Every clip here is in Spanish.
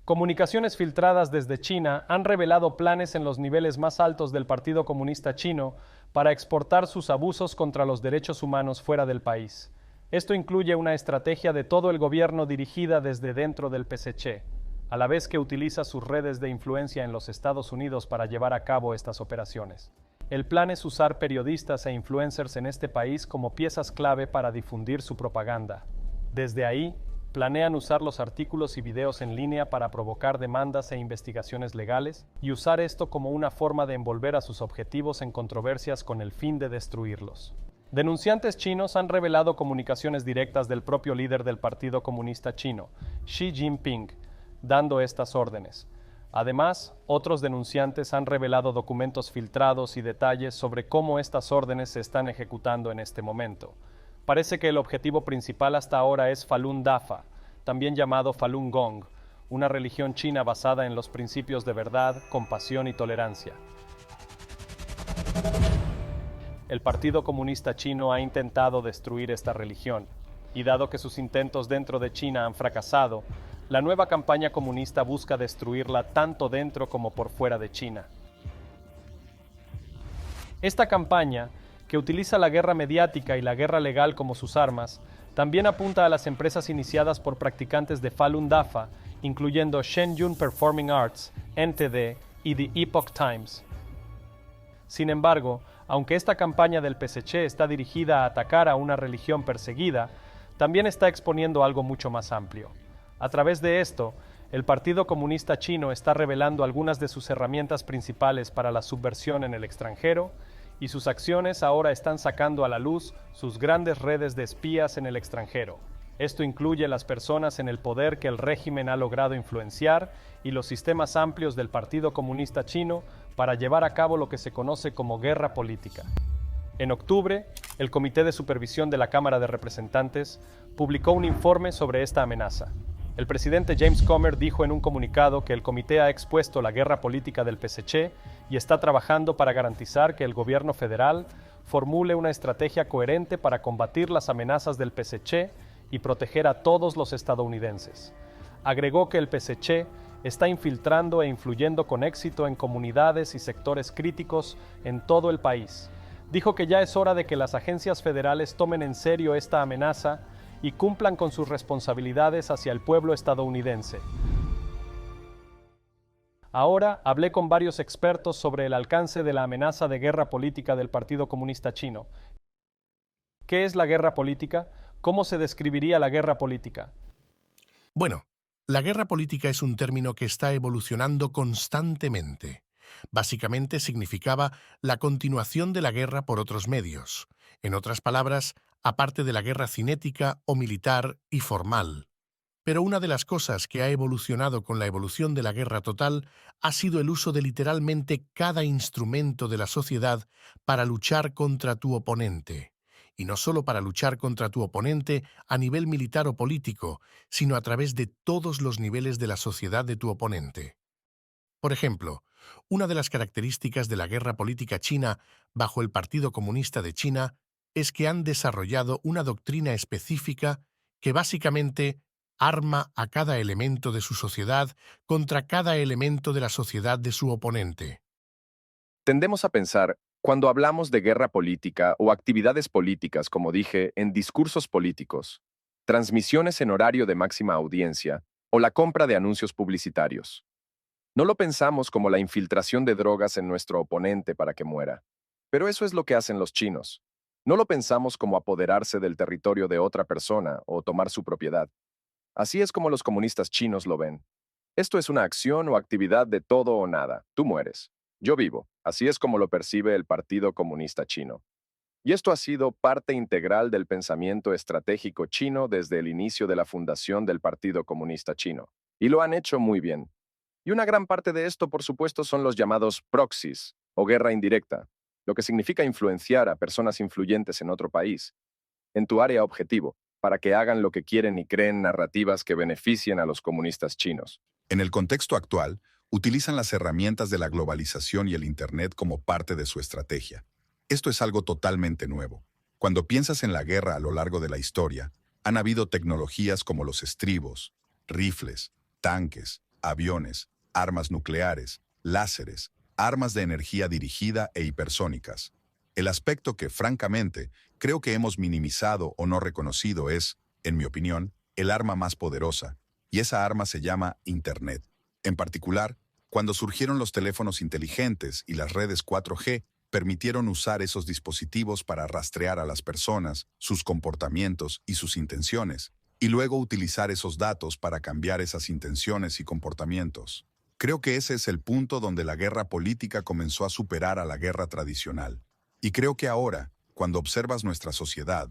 Comunicaciones filtradas desde China han revelado planes en los niveles más altos del Partido Comunista Chino para exportar sus abusos contra los derechos humanos fuera del país. Esto incluye una estrategia de todo el gobierno dirigida desde dentro del PSC, a la vez que utiliza sus redes de influencia en los Estados Unidos para llevar a cabo estas operaciones. El plan es usar periodistas e influencers en este país como piezas clave para difundir su propaganda. Desde ahí, planean usar los artículos y videos en línea para provocar demandas e investigaciones legales y usar esto como una forma de envolver a sus objetivos en controversias con el fin de destruirlos. Denunciantes chinos han revelado comunicaciones directas del propio líder del Partido Comunista Chino, Xi Jinping, dando estas órdenes. Además, otros denunciantes han revelado documentos filtrados y detalles sobre cómo estas órdenes se están ejecutando en este momento. Parece que el objetivo principal hasta ahora es Falun Dafa, también llamado Falun Gong, una religión china basada en los principios de verdad, compasión y tolerancia. El Partido Comunista Chino ha intentado destruir esta religión, y dado que sus intentos dentro de China han fracasado, la nueva campaña comunista busca destruirla tanto dentro como por fuera de China. Esta campaña, que utiliza la guerra mediática y la guerra legal como sus armas, también apunta a las empresas iniciadas por practicantes de Falun Dafa, incluyendo Shenyun Performing Arts, NTD y The Epoch Times. Sin embargo, aunque esta campaña del PSC está dirigida a atacar a una religión perseguida, también está exponiendo algo mucho más amplio. A través de esto, el Partido Comunista Chino está revelando algunas de sus herramientas principales para la subversión en el extranjero, y sus acciones ahora están sacando a la luz sus grandes redes de espías en el extranjero. Esto incluye las personas en el poder que el régimen ha logrado influenciar y los sistemas amplios del Partido Comunista Chino para llevar a cabo lo que se conoce como guerra política. En octubre, el Comité de Supervisión de la Cámara de Representantes publicó un informe sobre esta amenaza. El presidente James Comer dijo en un comunicado que el comité ha expuesto la guerra política del PSC y está trabajando para garantizar que el gobierno federal formule una estrategia coherente para combatir las amenazas del PSC y proteger a todos los estadounidenses. Agregó que el PSC está infiltrando e influyendo con éxito en comunidades y sectores críticos en todo el país. Dijo que ya es hora de que las agencias federales tomen en serio esta amenaza y cumplan con sus responsabilidades hacia el pueblo estadounidense. Ahora hablé con varios expertos sobre el alcance de la amenaza de guerra política del Partido Comunista Chino. ¿Qué es la guerra política? ¿Cómo se describiría la guerra política? Bueno, la guerra política es un término que está evolucionando constantemente. Básicamente significaba la continuación de la guerra por otros medios. En otras palabras, aparte de la guerra cinética o militar y formal. Pero una de las cosas que ha evolucionado con la evolución de la guerra total ha sido el uso de literalmente cada instrumento de la sociedad para luchar contra tu oponente. Y no solo para luchar contra tu oponente a nivel militar o político, sino a través de todos los niveles de la sociedad de tu oponente. Por ejemplo, una de las características de la guerra política china bajo el Partido Comunista de China es que han desarrollado una doctrina específica que básicamente arma a cada elemento de su sociedad contra cada elemento de la sociedad de su oponente. Tendemos a pensar, cuando hablamos de guerra política o actividades políticas, como dije, en discursos políticos, transmisiones en horario de máxima audiencia o la compra de anuncios publicitarios. No lo pensamos como la infiltración de drogas en nuestro oponente para que muera. Pero eso es lo que hacen los chinos. No lo pensamos como apoderarse del territorio de otra persona o tomar su propiedad. Así es como los comunistas chinos lo ven. Esto es una acción o actividad de todo o nada. Tú mueres. Yo vivo. Así es como lo percibe el Partido Comunista Chino. Y esto ha sido parte integral del pensamiento estratégico chino desde el inicio de la fundación del Partido Comunista Chino. Y lo han hecho muy bien. Y una gran parte de esto, por supuesto, son los llamados proxies, o guerra indirecta, lo que significa influenciar a personas influyentes en otro país, en tu área objetivo, para que hagan lo que quieren y creen narrativas que beneficien a los comunistas chinos. En el contexto actual, utilizan las herramientas de la globalización y el Internet como parte de su estrategia. Esto es algo totalmente nuevo. Cuando piensas en la guerra a lo largo de la historia, han habido tecnologías como los estribos, rifles, tanques, aviones, armas nucleares, láseres, armas de energía dirigida e hipersónicas. El aspecto que, francamente, creo que hemos minimizado o no reconocido es, en mi opinión, el arma más poderosa, y esa arma se llama Internet. En particular, cuando surgieron los teléfonos inteligentes y las redes 4G, permitieron usar esos dispositivos para rastrear a las personas, sus comportamientos y sus intenciones, y luego utilizar esos datos para cambiar esas intenciones y comportamientos. Creo que ese es el punto donde la guerra política comenzó a superar a la guerra tradicional. Y creo que ahora, cuando observas nuestra sociedad,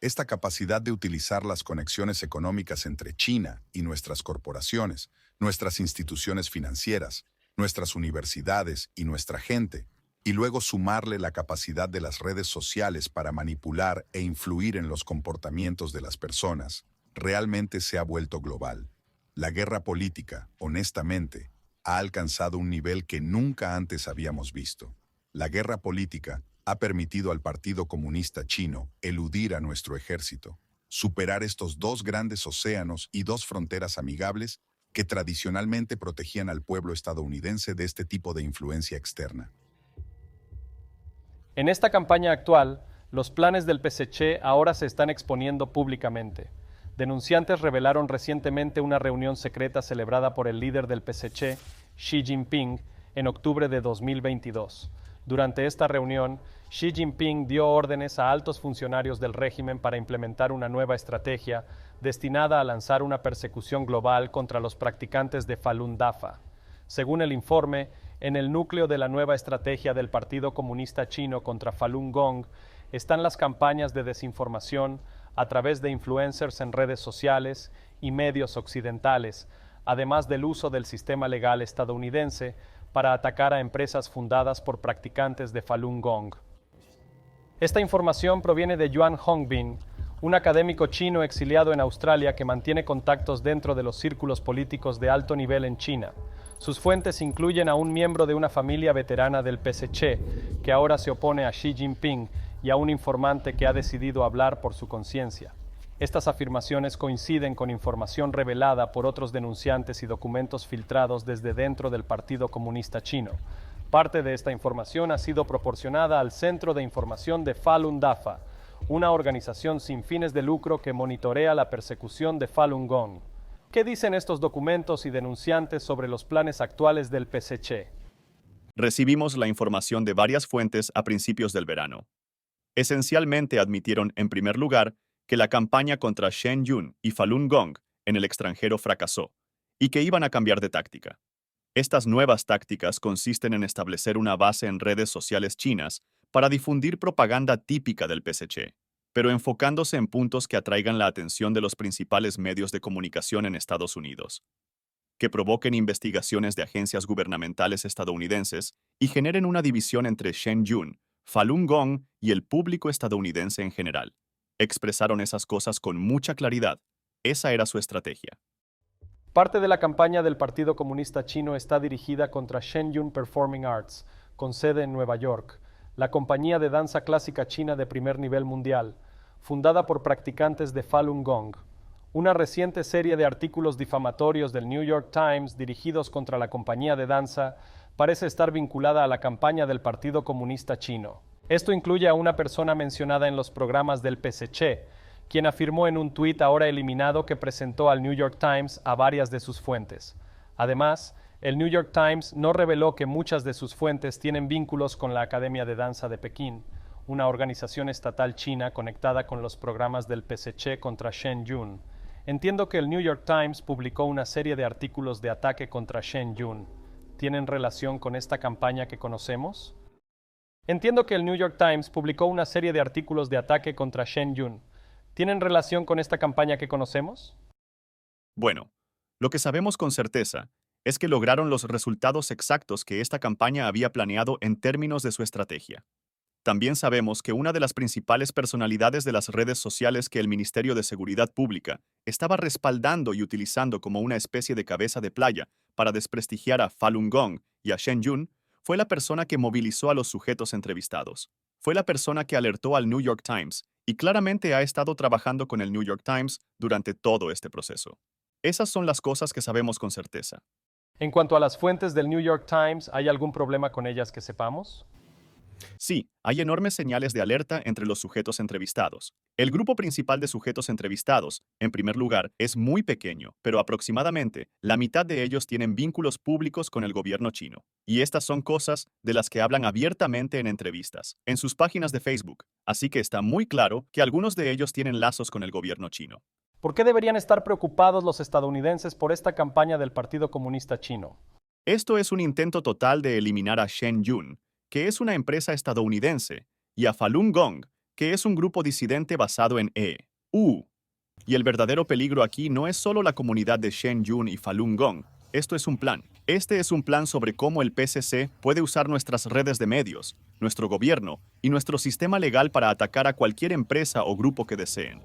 esta capacidad de utilizar las conexiones económicas entre China y nuestras corporaciones, nuestras instituciones financieras, nuestras universidades y nuestra gente, y luego sumarle la capacidad de las redes sociales para manipular e influir en los comportamientos de las personas, realmente se ha vuelto global. La guerra política, honestamente, ha alcanzado un nivel que nunca antes habíamos visto. La guerra política ha permitido al Partido Comunista Chino eludir a nuestro ejército, superar estos dos grandes océanos y dos fronteras amigables que tradicionalmente protegían al pueblo estadounidense de este tipo de influencia externa. En esta campaña actual, los planes del PSC ahora se están exponiendo públicamente. Denunciantes revelaron recientemente una reunión secreta celebrada por el líder del PSC, Xi Jinping, en octubre de 2022. Durante esta reunión, Xi Jinping dio órdenes a altos funcionarios del régimen para implementar una nueva estrategia destinada a lanzar una persecución global contra los practicantes de Falun Dafa. Según el informe, en el núcleo de la nueva estrategia del Partido Comunista Chino contra Falun Gong están las campañas de desinformación a través de influencers en redes sociales y medios occidentales, además del uso del sistema legal estadounidense para atacar a empresas fundadas por practicantes de Falun Gong. Esta información proviene de Yuan Hongbin, un académico chino exiliado en Australia que mantiene contactos dentro de los círculos políticos de alto nivel en China. Sus fuentes incluyen a un miembro de una familia veterana del PSC, que ahora se opone a Xi Jinping, y a un informante que ha decidido hablar por su conciencia. Estas afirmaciones coinciden con información revelada por otros denunciantes y documentos filtrados desde dentro del Partido Comunista Chino. Parte de esta información ha sido proporcionada al Centro de Información de Falun Dafa, una organización sin fines de lucro que monitorea la persecución de Falun Gong. ¿Qué dicen estos documentos y denunciantes sobre los planes actuales del PSC? Recibimos la información de varias fuentes a principios del verano. Esencialmente admitieron, en primer lugar, que la campaña contra Shen Yun y Falun Gong en el extranjero fracasó y que iban a cambiar de táctica. Estas nuevas tácticas consisten en establecer una base en redes sociales chinas para difundir propaganda típica del PSC, pero enfocándose en puntos que atraigan la atención de los principales medios de comunicación en Estados Unidos, que provoquen investigaciones de agencias gubernamentales estadounidenses y generen una división entre Shen Yun, Falun Gong y el público estadounidense en general. Expresaron esas cosas con mucha claridad. Esa era su estrategia. Parte de la campaña del Partido Comunista Chino está dirigida contra Shen Yun Performing Arts, con sede en Nueva York, la compañía de danza clásica china de primer nivel mundial, fundada por practicantes de Falun Gong. Una reciente serie de artículos difamatorios del New York Times dirigidos contra la compañía de danza parece estar vinculada a la campaña del Partido Comunista Chino. Esto incluye a una persona mencionada en los programas del PSC, quien afirmó en un tuit ahora eliminado que presentó al New York Times a varias de sus fuentes. Además, el New York Times no reveló que muchas de sus fuentes tienen vínculos con la Academia de Danza de Pekín, una organización estatal china conectada con los programas del PSC contra Shen Yun. Entiendo que el New York Times publicó una serie de artículos de ataque contra Shen Yun. ¿Tienen relación con esta campaña que conocemos? Entiendo que el New York Times publicó una serie de artículos de ataque contra Shen Yun. ¿Tienen relación con esta campaña que conocemos? Bueno, lo que sabemos con certeza es que lograron los resultados exactos que esta campaña había planeado en términos de su estrategia. También sabemos que una de las principales personalidades de las redes sociales que el Ministerio de Seguridad Pública estaba respaldando y utilizando como una especie de cabeza de playa para desprestigiar a Falun Gong y a Shen Yun fue la persona que movilizó a los sujetos entrevistados. Fue la persona que alertó al New York Times y claramente ha estado trabajando con el New York Times durante todo este proceso. Esas son las cosas que sabemos con certeza. En cuanto a las fuentes del New York Times, ¿hay algún problema con ellas que sepamos? Sí, hay enormes señales de alerta entre los sujetos entrevistados. El grupo principal de sujetos entrevistados, en primer lugar, es muy pequeño, pero aproximadamente la mitad de ellos tienen vínculos públicos con el gobierno chino. Y estas son cosas de las que hablan abiertamente en entrevistas, en sus páginas de Facebook. Así que está muy claro que algunos de ellos tienen lazos con el gobierno chino. ¿Por qué deberían estar preocupados los estadounidenses por esta campaña del Partido Comunista Chino? Esto es un intento total de eliminar a Shen Yun, que es una empresa estadounidense, y a Falun Gong, que es un grupo disidente basado en EU. Y el verdadero peligro aquí no es solo la comunidad de Shen Yun y Falun Gong. Esto es un plan. Este es un plan sobre cómo el PCC puede usar nuestras redes de medios, nuestro gobierno y nuestro sistema legal para atacar a cualquier empresa o grupo que deseen.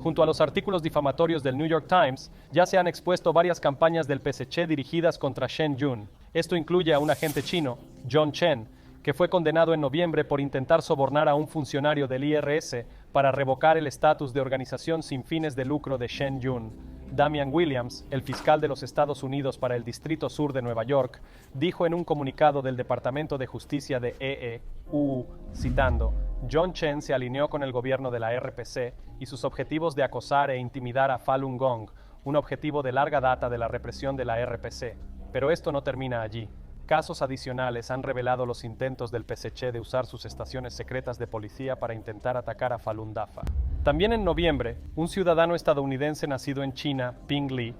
Junto a los artículos difamatorios del New York Times, ya se han expuesto varias campañas del PSC dirigidas contra Shen Yun. Esto incluye a un agente chino, John Chen, que fue condenado en noviembre por intentar sobornar a un funcionario del IRS para revocar el estatus de organización sin fines de lucro de Shen Yun. Damian Williams, el fiscal de los Estados Unidos para el Distrito Sur de Nueva York, dijo en un comunicado del Departamento de Justicia de EU, citando, John Chen se alineó con el gobierno de la RPC y sus objetivos de acosar e intimidar a Falun Gong, un objetivo de larga data de la represión de la RPC. Pero esto no termina allí. Casos adicionales han revelado los intentos del PSC de usar sus estaciones secretas de policía para intentar atacar a Falun Dafa. También en noviembre, un ciudadano estadounidense nacido en China, Ping Li,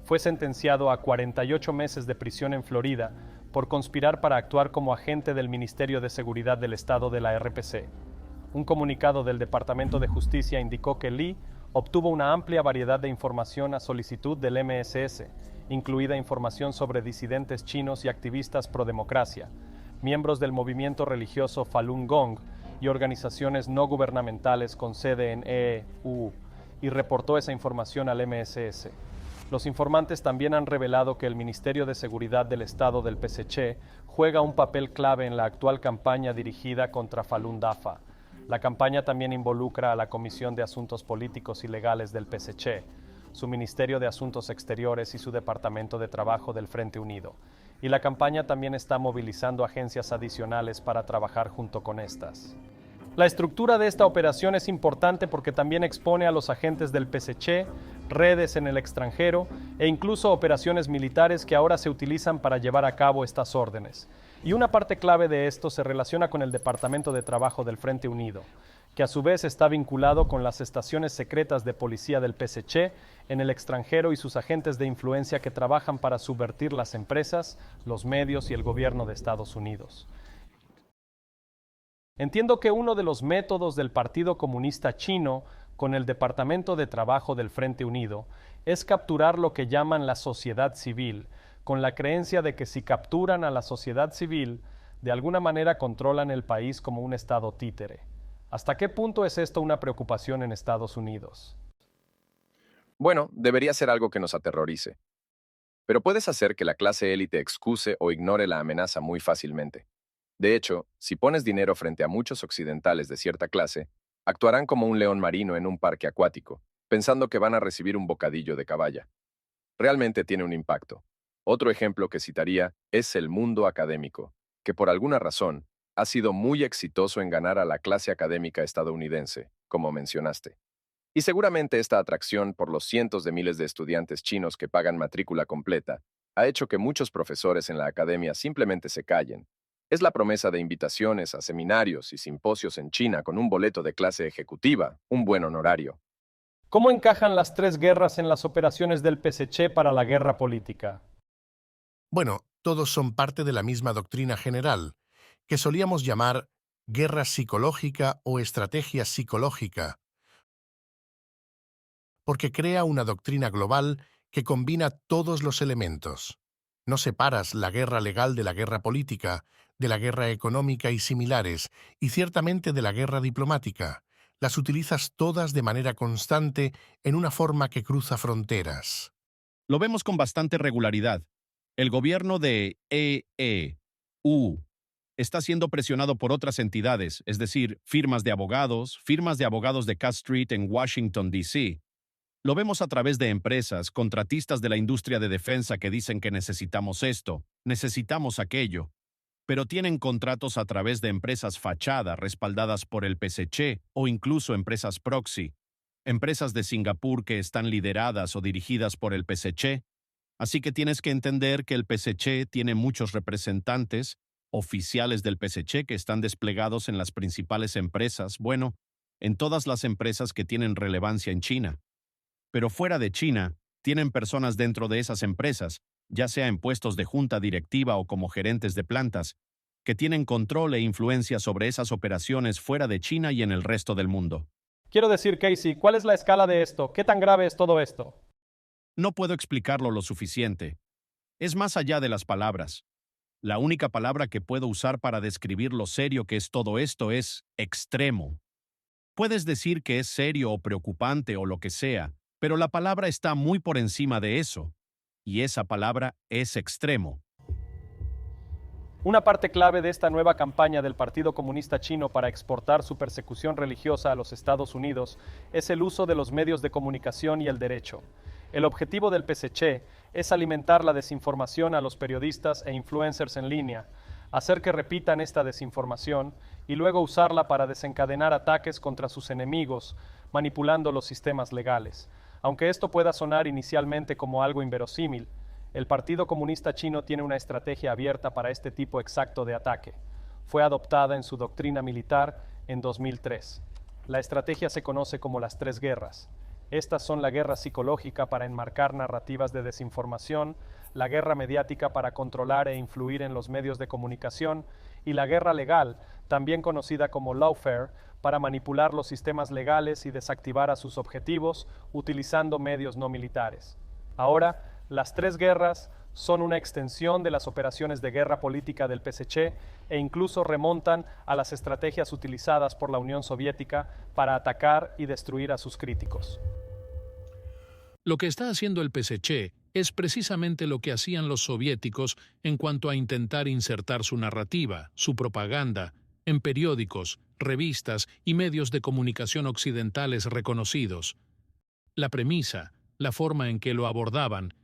fue sentenciado a 48 meses de prisión en Florida por conspirar para actuar como agente del Ministerio de Seguridad del Estado de la RPC. Un comunicado del Departamento de Justicia indicó que Li obtuvo una amplia variedad de información a solicitud del MSS, incluida información sobre disidentes chinos y activistas pro-democracia, miembros del movimiento religioso Falun Gong y organizaciones no gubernamentales con sede en EU, y reportó esa información al MSS. Los informantes también han revelado que el Ministerio de Seguridad del Estado del PSC juega un papel clave en la actual campaña dirigida contra Falun Dafa. La campaña también involucra a la Comisión de Asuntos Políticos y Legales del PSC, su Ministerio de Asuntos Exteriores y su Departamento de Trabajo del Frente Unido. Y la campaña también está movilizando agencias adicionales para trabajar junto con estas. La estructura de esta operación es importante porque también expone a los agentes del PSC, redes en el extranjero e incluso operaciones militares que ahora se utilizan para llevar a cabo estas órdenes. Y una parte clave de esto se relaciona con el Departamento de Trabajo del Frente Unido, que a su vez está vinculado con las estaciones secretas de policía del PSC en el extranjero y sus agentes de influencia que trabajan para subvertir las empresas, los medios y el gobierno de Estados Unidos. Entiendo que uno de los métodos del Partido Comunista Chino con el Departamento de Trabajo del Frente Unido es capturar lo que llaman la sociedad civil, con la creencia de que si capturan a la sociedad civil, de alguna manera controlan el país como un estado títere. ¿Hasta qué punto es esto una preocupación en Estados Unidos? Bueno, debería ser algo que nos aterrorice. Pero puedes hacer que la clase élite excuse o ignore la amenaza muy fácilmente. De hecho, si pones dinero frente a muchos occidentales de cierta clase, actuarán como un león marino en un parque acuático, pensando que van a recibir un bocadillo de caballa. Realmente tiene un impacto. Otro ejemplo que citaría es el mundo académico, que por alguna razón ha sido muy exitoso en ganar a la clase académica estadounidense, como mencionaste. Y seguramente esta atracción por los cientos de miles de estudiantes chinos que pagan matrícula completa ha hecho que muchos profesores en la academia simplemente se callen. Es la promesa de invitaciones a seminarios y simposios en China con un boleto de clase ejecutiva, un buen honorario. ¿Cómo encajan las tres guerras en las operaciones del PSC para la guerra política? Bueno, todos son parte de la misma doctrina general, que solíamos llamar guerra psicológica o estrategia psicológica, porque crea una doctrina global que combina todos los elementos. No separas la guerra legal de la guerra política, de la guerra económica y similares, y ciertamente de la guerra diplomática. Las utilizas todas de manera constante en una forma que cruza fronteras. Lo vemos con bastante regularidad. El gobierno de EU está siendo presionado por otras entidades, es decir, firmas de abogados de Cat Street en Washington, D.C., Lo vemos a través de empresas, contratistas de la industria de defensa que dicen que necesitamos esto, necesitamos aquello, pero tienen contratos a través de empresas fachada respaldadas por el PSC o incluso empresas proxy, empresas de Singapur que están lideradas o dirigidas por el PSC. Así que tienes que entender que el PSC tiene muchos representantes, oficiales del PSC que están desplegados en las principales empresas, bueno, en todas las empresas que tienen relevancia en China. Pero fuera de China, tienen personas dentro de esas empresas, ya sea en puestos de junta directiva o como gerentes de plantas, que tienen control e influencia sobre esas operaciones fuera de China y en el resto del mundo. Quiero decir, Casey, ¿cuál es la escala de esto? ¿Qué tan grave es todo esto? No puedo explicarlo lo suficiente. Es más allá de las palabras. La única palabra que puedo usar para describir lo serio que es todo esto es extremo. Puedes decir que es serio o preocupante o lo que sea, pero la palabra está muy por encima de eso. Y esa palabra es extremo. Una parte clave de esta nueva campaña del Partido Comunista Chino para exportar su persecución religiosa a los Estados Unidos es el uso de los medios de comunicación y el derecho. El objetivo del PSC es alimentar la desinformación a los periodistas e influencers en línea, hacer que repitan esta desinformación y luego usarla para desencadenar ataques contra sus enemigos, manipulando los sistemas legales. Aunque esto pueda sonar inicialmente como algo inverosímil, el Partido Comunista Chino tiene una estrategia abierta para este tipo exacto de ataque. Fue adoptada en su doctrina militar en 2003. La estrategia se conoce como las tres guerras. Estas son la guerra psicológica para enmarcar narrativas de desinformación, la guerra mediática para controlar e influir en los medios de comunicación y la guerra legal, también conocida como lawfare, para manipular los sistemas legales y desactivar a sus objetivos utilizando medios no militares. Ahora, las tres guerras son una extensión de las operaciones de guerra política del PSC e incluso remontan a las estrategias utilizadas por la Unión Soviética para atacar y destruir a sus críticos. Lo que está haciendo el PSC es precisamente lo que hacían los soviéticos en cuanto a intentar insertar su narrativa, su propaganda, en periódicos, revistas y medios de comunicación occidentales reconocidos. La premisa, la forma en que lo abordaban,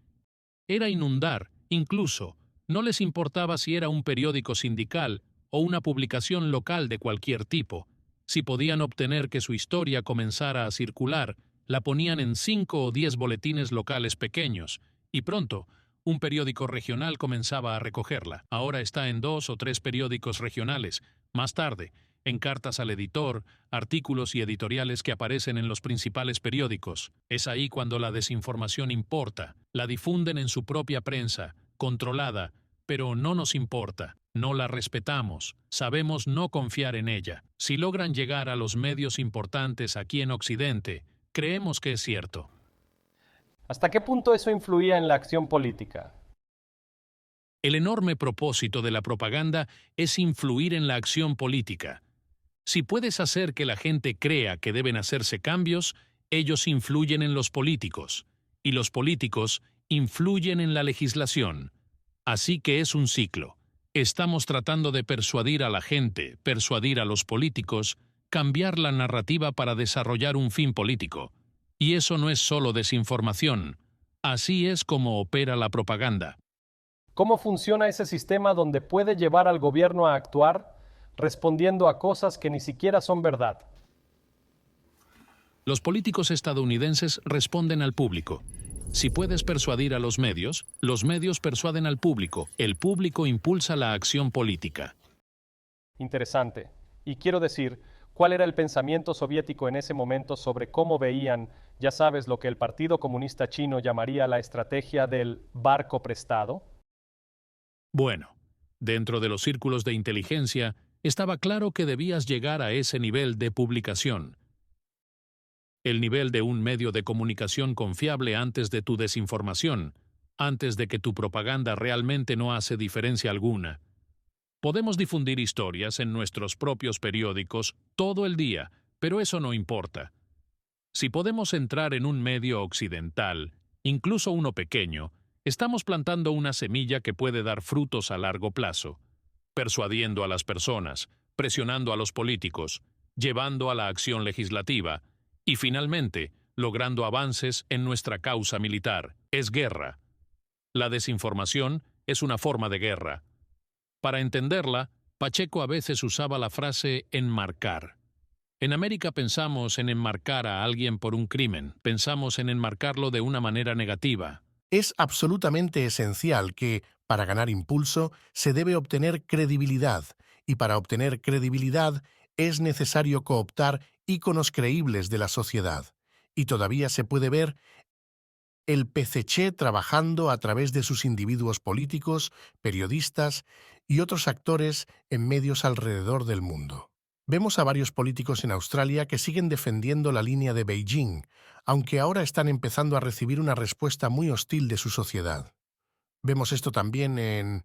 era inundar, incluso, no les importaba si era un periódico sindical o una publicación local de cualquier tipo. Si podían obtener que su historia comenzara a circular, la ponían en 5 o 10 boletines locales pequeños, y pronto, un periódico regional comenzaba a recogerla. Ahora está en 2 o 3 periódicos regionales. Más tarde, en cartas al editor, artículos y editoriales que aparecen en los principales periódicos. Es ahí cuando la desinformación importa. La difunden en su propia prensa, controlada, pero no nos importa. No la respetamos. Sabemos no confiar en ella. Si logran llegar a los medios importantes aquí en Occidente, creemos que es cierto. ¿Hasta qué punto eso influía en la acción política? El enorme propósito de la propaganda es influir en la acción política. Si puedes hacer que la gente crea que deben hacerse cambios, ellos influyen en los políticos, y los políticos influyen en la legislación. Así que es un ciclo. Estamos tratando de persuadir a la gente, persuadir a los políticos, cambiar la narrativa para desarrollar un fin político. Y eso no es solo desinformación. Así es como opera la propaganda. ¿Cómo funciona ese sistema donde puede llevar al gobierno a actuar respondiendo a cosas que ni siquiera son verdad? Los políticos estadounidenses responden al público. Si puedes persuadir a los medios persuaden al público. El público impulsa la acción política. Interesante. Y quiero decir, ¿cuál era el pensamiento soviético en ese momento sobre cómo veían, ya sabes, lo que el Partido Comunista Chino llamaría la estrategia del barco prestado? Bueno, dentro de los círculos de inteligencia, estaba claro que debías llegar a ese nivel de publicación. El nivel de un medio de comunicación confiable antes de tu desinformación, antes de que tu propaganda realmente no hace diferencia alguna. Podemos difundir historias en nuestros propios periódicos todo el día, pero eso no importa. Si podemos entrar en un medio occidental, incluso uno pequeño, estamos plantando una semilla que puede dar frutos a largo plazo, persuadiendo a las personas, presionando a los políticos, llevando a la acción legislativa y, finalmente, logrando avances en nuestra causa militar. Es guerra. La desinformación es una forma de guerra. Para entenderla, Pacheco a veces usaba la frase enmarcar. En América pensamos en enmarcar a alguien por un crimen, pensamos en enmarcarlo de una manera negativa. Es absolutamente esencial que, para ganar impulso, se debe obtener credibilidad, y para obtener credibilidad es necesario cooptar íconos creíbles de la sociedad. Y todavía se puede ver el PCC trabajando a través de sus individuos políticos, periodistas y otros actores en medios alrededor del mundo. Vemos a varios políticos en Australia que siguen defendiendo la línea de Beijing, aunque ahora están empezando a recibir una respuesta muy hostil de su sociedad. Vemos esto también en...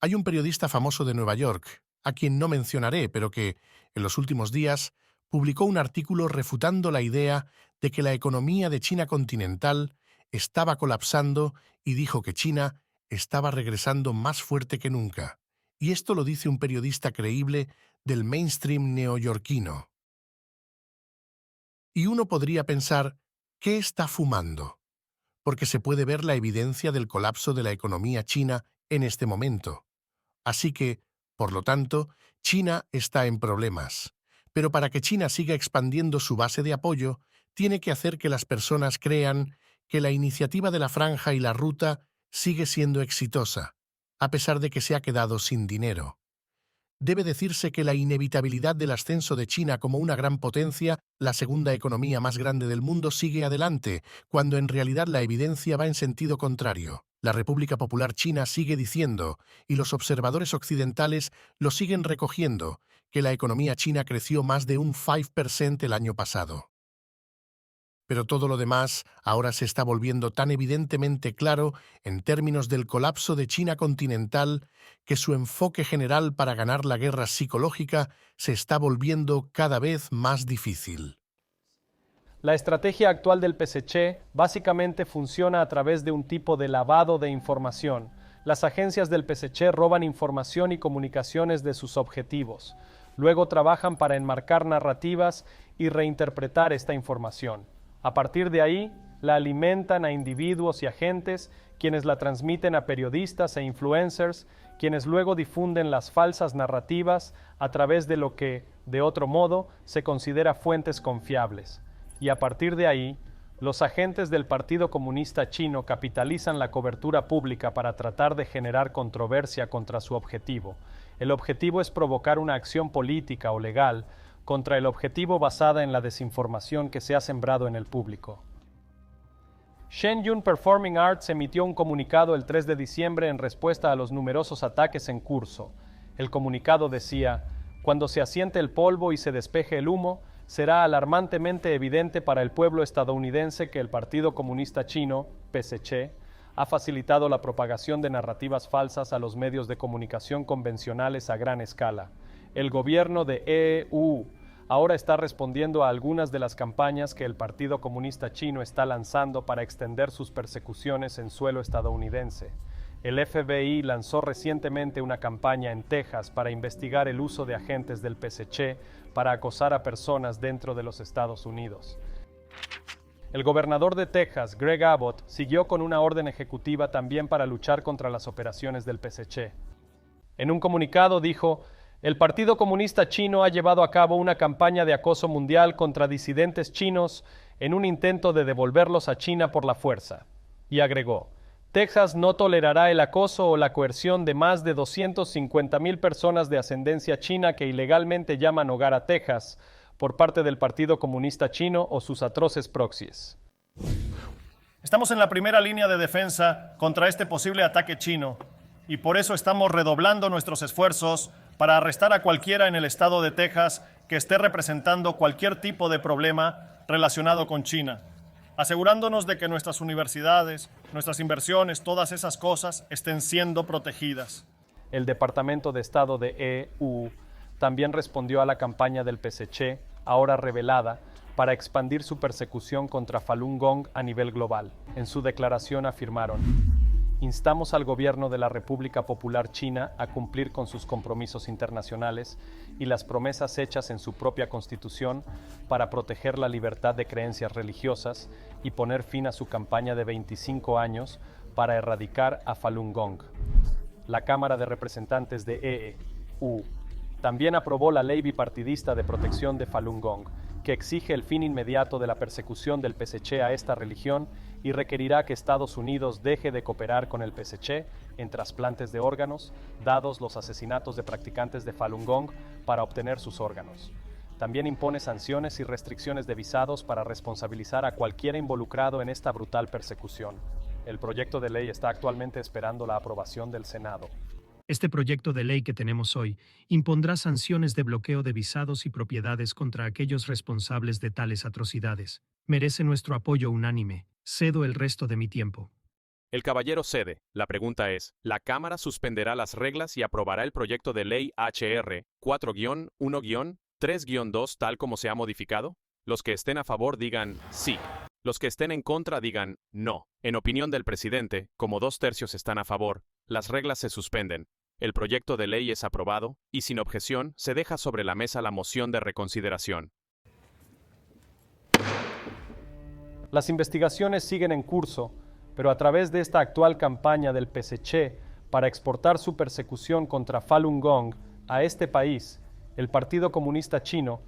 Hay un periodista famoso de Nueva York, a quien no mencionaré, pero que, en los últimos días, publicó un artículo refutando la idea de que la economía de China continental estaba colapsando y dijo que China estaba regresando más fuerte que nunca. Y esto lo dice un periodista creíble del mainstream neoyorquino. Y uno podría pensar, ¿qué está fumando? Porque se puede ver la evidencia del colapso de la economía china en este momento. Así que, por lo tanto, China está en problemas. Pero para que China siga expandiendo su base de apoyo, tiene que hacer que las personas crean que la iniciativa de la Franja y la Ruta sigue siendo exitosa, a pesar de que se ha quedado sin dinero. Debe decirse que la inevitabilidad del ascenso de China como una gran potencia, la segunda economía más grande del mundo, sigue adelante, cuando en realidad la evidencia va en sentido contrario. La República Popular China sigue diciendo, y los observadores occidentales lo siguen recogiendo, que la economía china creció más de un 5% el año pasado. Pero todo lo demás ahora se está volviendo tan evidentemente claro en términos del colapso de China continental que su enfoque general para ganar la guerra psicológica se está volviendo cada vez más difícil. La estrategia actual del PSC básicamente funciona a través de un tipo de lavado de información. Las agencias del PSC roban información y comunicaciones de sus objetivos. Luego trabajan para enmarcar narrativas y reinterpretar esta información. A partir de ahí, la alimentan a individuos y agentes, quienes la transmiten a periodistas e influencers, quienes luego difunden las falsas narrativas a través de lo que, de otro modo, se considera fuentes confiables. Y a partir de ahí, los agentes del Partido Comunista Chino capitalizan la cobertura pública para tratar de generar controversia contra su objetivo. El objetivo es provocar una acción política o legal contra el objetivo basada en la desinformación que se ha sembrado en el público. Shen Yun Performing Arts emitió un comunicado el 3 de diciembre en respuesta a los numerosos ataques en curso. El comunicado decía, cuando se asiente el polvo y se despeje el humo, será alarmantemente evidente para el pueblo estadounidense que el Partido Comunista Chino, PSC, ha facilitado la propagación de narrativas falsas a los medios de comunicación convencionales a gran escala. El gobierno de EU ahora está respondiendo a algunas de las campañas que el Partido Comunista Chino está lanzando para extender sus persecuciones en suelo estadounidense. El FBI lanzó recientemente una campaña en Texas para investigar el uso de agentes del PSC para acosar a personas dentro de los Estados Unidos. El gobernador de Texas, Greg Abbott, siguió con una orden ejecutiva también para luchar contra las operaciones del PSC. En un comunicado dijo, el Partido Comunista Chino ha llevado a cabo una campaña de acoso mundial contra disidentes chinos en un intento de devolverlos a China por la fuerza. Y agregó, Texas no tolerará el acoso o la coerción de más de 250,000 personas de ascendencia china que ilegalmente llaman hogar a Texas por parte del Partido Comunista Chino o sus atroces proxies. Estamos en la primera línea de defensa contra este posible ataque chino y por eso estamos redoblando nuestros esfuerzos para arrestar a cualquiera en el estado de Texas que esté representando cualquier tipo de problema relacionado con China, asegurándonos de que nuestras universidades, nuestras inversiones, todas esas cosas estén siendo protegidas. El Departamento de Estado de EU también respondió a la campaña del PSC, ahora revelada, para expandir su persecución contra Falun Gong a nivel global. En su declaración afirmaron, Instamos al gobierno de la República Popular China a cumplir con sus compromisos internacionales y las promesas hechas en su propia constitución para proteger la libertad de creencias religiosas y poner fin a su campaña de 25 años para erradicar a Falun Gong. La Cámara de Representantes de EU también aprobó la Ley Bipartidista de Protección de Falun Gong, que exige el fin inmediato de la persecución del PSC a esta religión y requerirá que Estados Unidos deje de cooperar con el PSC en trasplantes de órganos, dados los asesinatos de practicantes de Falun Gong para obtener sus órganos. También impone sanciones y restricciones de visados para responsabilizar a cualquiera involucrado en esta brutal persecución. El proyecto de ley está actualmente esperando la aprobación del Senado. Este proyecto de ley que tenemos hoy impondrá sanciones de bloqueo de visados y propiedades contra aquellos responsables de tales atrocidades. Merece nuestro apoyo unánime. Cedo el resto de mi tiempo. El caballero cede. La pregunta es, ¿la Cámara suspenderá las reglas y aprobará el proyecto de ley HR 4-1-3-2 tal como se ha modificado? Los que estén a favor digan sí. Los que estén en contra digan no. En opinión del presidente, como 2/3 están a favor, las reglas se suspenden. El proyecto de ley es aprobado y sin objeción se deja sobre la mesa la moción de reconsideración. Las investigaciones siguen en curso, pero a través de esta actual campaña del PSC para exportar su persecución contra Falun Gong a este país, el Partido Comunista Chino